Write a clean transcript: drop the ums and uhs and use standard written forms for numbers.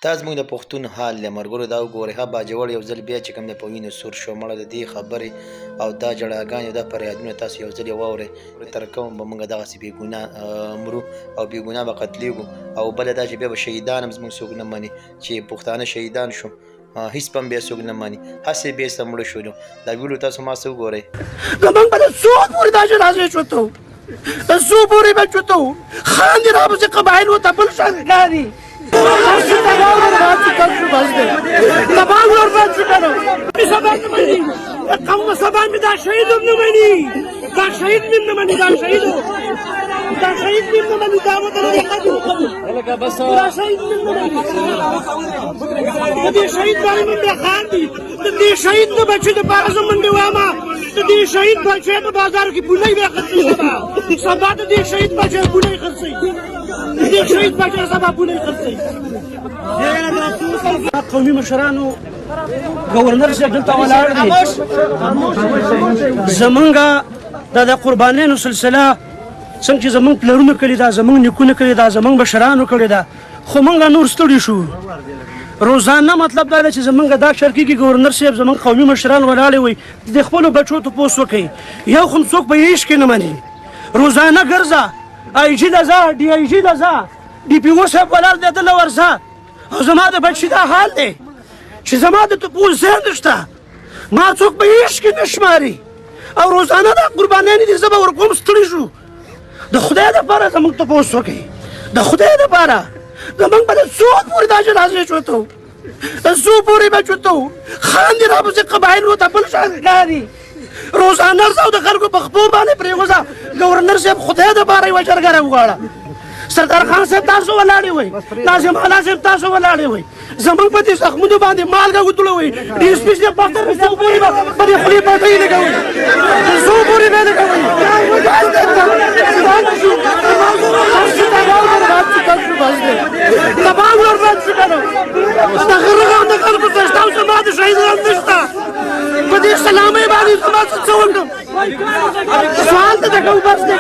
دا زموږ د پښتون حال دی ملګرو. دا وګورئ ښه باجوړ یو ځل بیا چې کوم دی په وینو سور شو. مړه د دې خبرې او دا جړاګانې او دا فریادونه تاسو یو ځل یې واورئ. تر کوم به موږ دغسې بې ګناه مرو او بې ګناه به قتلېږو. او بله دا چې بیا به شهیدان هم زموږ څوک نه مني چې پښتانه شهیدان شو، هیڅ به هم بیا څوک نه مني، هسې بېرته مړه شولو. دا ویډیو تاسو ما څه وګورئ. که موږ به د څو پورې دا جنازې چوتو، د څو پورې به چوتو، خاندي راپسې قبایل ورته بل شان ښکاري. سبا ورباد شو کنه سبا نه مني قوم سبا مې دا شهید هم نه مني، دا شهید مې نه مني، دا شهید مې نه مني، دا وطن دا شهید مې نه مني. د دې شهید باندې مې بیا خاندي، د دې شهید نه بچي دپاره زه منډې واما، د دې شهید بچی په بازار کې بولۍ بیا خرڅوي. سبا د دې شهید بچی بولۍ خرڅوي، د دې شهید بچی سبا بولۍ خرڅوي. قومي مشرانو گورنر صاحب دلته ولاړ دي، زمونږ د قربانیانو سلسله څنګه چې زمونږ پلرونو کړې ده، زمونږ نیکونو کړې ده، زمونږ مشرانو کړې ده، خو موږ لا نور ستړي شو. روزانه مطلب دا دی چې زمونږ دا شرکي کې گورنر صاحب زمونږ قومي مشران ولاړې وي، د خپلو بچو تپوس وکړي. یو خو څوک په هېڅ کې نه مني، روزانه ګرځه، آی جي ته ځه، ډي آی جي ته ځه، ډي پي او صاحب ولاړ دی دله ورځه. او زما د بچي دا حال دی چې زما د تپوس ځای نشته، ما څوک په هېڅ کې نه شماري. او روزانه دا قربانیانې دي، زه به ورکوم، ستړي شو. د خدای دپاره زموږ تپوس وکړئ، د خدای دپاره. زموږ به د څو پورې دا جنازې چوتو، د څو پورې به چوتو، خاندي راپسې قبایل ورته بل شان ښکاري. روزانه ځه او د خلکو په خپو باندې پرېوځه. ګورنر صاحب خدای دپاره یوه جرګه راوغواړه. سردار خان صاحب تاسو ولاړې وئ، ناظم اعلی صاحب تاسو ولاړې وئ، زموږ په دې زخمونو باندې مالګه وتړوئ. ډي ایس پي صاحب باختر په څو پورې به په دې خولې پټۍ لګوئ، د څو پورې به لګوئ. سبا ورباد شو کنه د غرغ او د خلکو سشته او زما د شهیدان نشته. په دې سلامۍ باندې زما څه وکړم؟ سوال ته د کوم بس دی